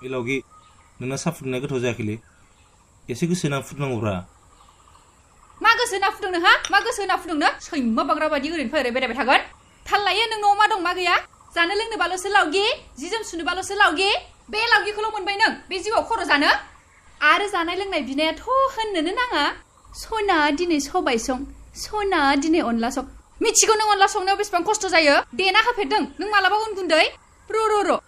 इलावगि नोंना सा फुदुंनाया गोथाव जायाखैलै एसे गोसो होना फुदुंनांगौब्रा मा गोसो होना फुदुंनो हा मा गोसो होना फुदुंनो सैमा बाग्रा बायदि ओरैनो फैबाय बेरायबाय थागोन थाल लायो नों न'आव मा दं मा गैया जानो लोंनोबाल'सो लावगि जि जोम सुनोबाल'सो लावगि बे लावगिखौल' मोनबाय नों बे जिउआव खर' जानो आरो जानाय लोंनाय बिनायाथ' होननोनो नाङा सना दिनै सबाय सं सना दिनै अनला सं मिथिगौ नों अनला संनायाव बेसेबां खस्थ' जायो देना होफेरदों नों मालाबा उन गुन्दै र'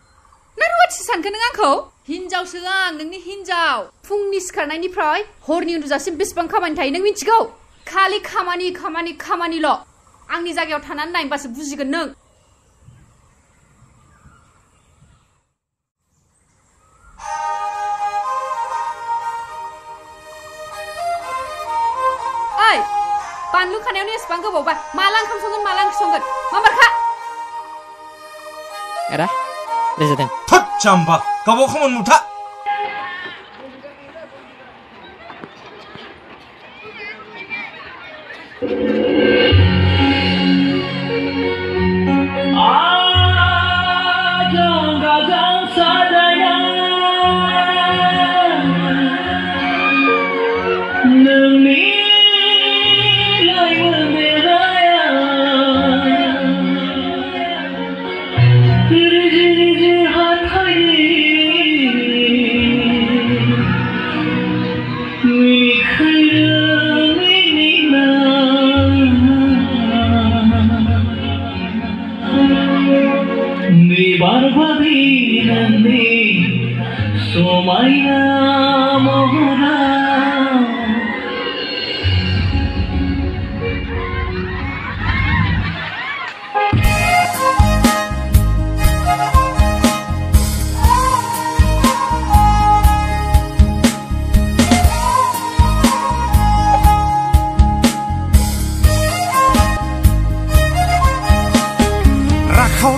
ना रुवाथि सानखो नों आंखौ हिनजावसो आं नोंनि हिनजाव फुंनि सिखारनायनिफ्राय हरनि उन्दुजासिम बेसेबां खामानि थायो नों मिथिगौ खालि खामानिल' आंनि जायगायाव थानानै नायबासो बुजिगोन नों ओइ बानलु खानायावनो एसेबां गोबावबा माला ओंखाम संगोन माला ओंख्रि संगोन माबारखा एरा रेजादों थोद जाम्बा गावबाव खामानि मुथा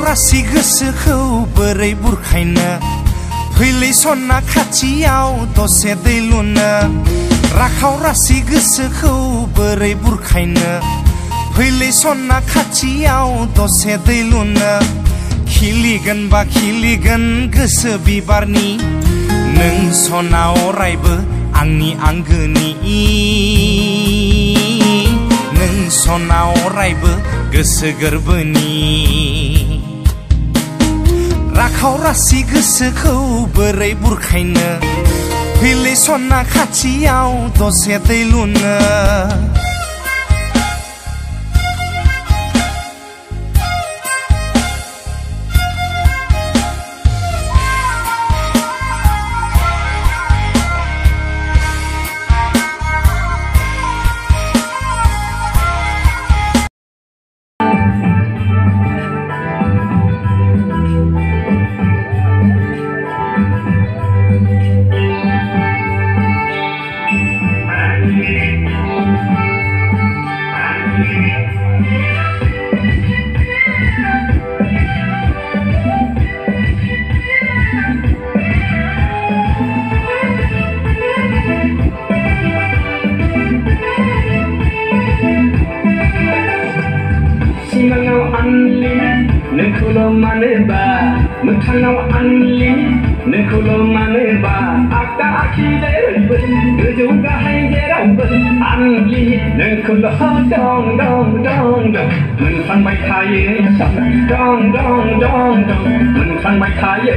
रासि गोसोखौ बोरै बुरखायनो फैलै सना खाथियाव दसे दै लुनो राखाव रासि गोसोखौ बोरै बुरखायनो फैलै सना खाथियाव दसे दै लुनो खिलिगोन बा खिलिगोन गोसो बिबारनि नों सना अरायबो आंनि आंगोनि नों सना अरायबो गोसो गोरबोनि राखाव रासि गोसोखौ बोरै बुरखायनो फैलै सना खाथियाव दसे दै लुनो नोंखौल' मानोबा मोखाङाव आंनि नोंखौल' मानोबा आगदा आखिजोंबो गोजौ गाहाय जेरावबो आंनि नोंखौल' दं मोनफ्लांबाय थायो दं मोनफ्लांबाय थायो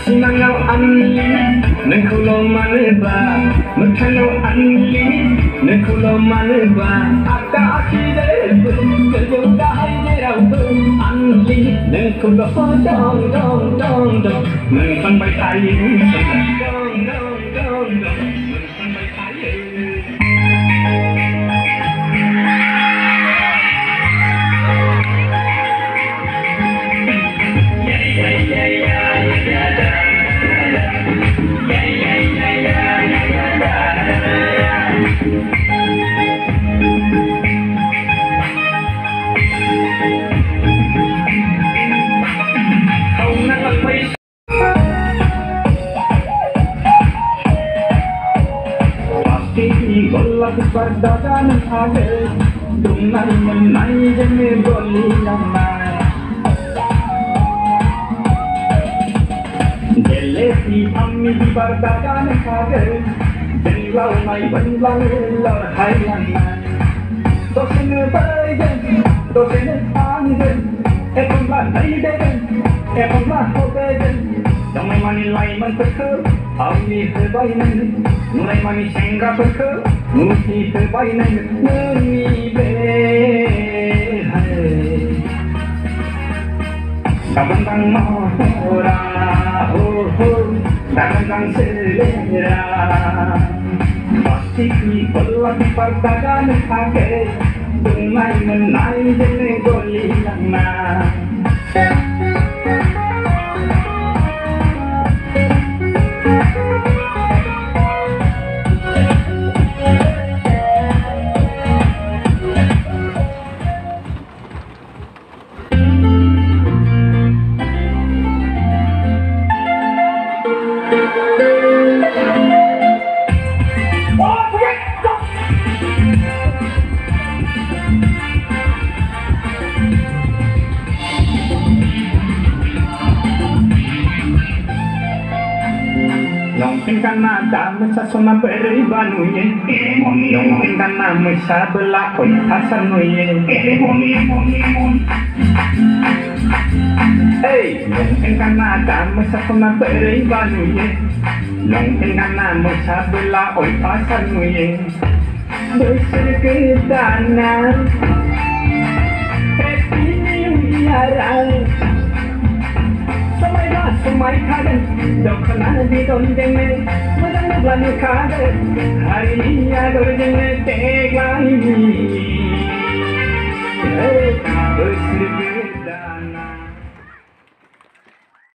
सिमाङाव आंनि नोंखौल' मानोबा मोखाङाव आंनि नोंखौल' मानोबा आगदा आखिजोंबो गोजौ गाहाय जेरावबो आंनि नोंखौल' दं मोनफ्लांबाय थायो मोनफ्लांबाय थायो Perdagangan ada Dunai menai jeme goli lama Jelesi ammi di bardagan kager Benlau nai benlau lor hai lama Dosen bagen dosen anggen Epamlah nai degen Epamlah hobegen Damai mani lai man perke Auni sebainan Nurai mani sengga perke Nusi sebainan Nuni be Dabang mahora Oh oh Dabang selera Pasti ki pelagi perdagan kake Dunai menai jene goli lama Karena mesa sona beri banuye Nongin karena mesa belakoi asanuye Hey, nongin karena mesa sona beri banuye Nongin karena mesa belakoi asanuye Besar ke tanah Happy New Year Semai kaden, dokana di dondenge, madang bulan kaden, hari ini ada jenge tegak ini, bersih.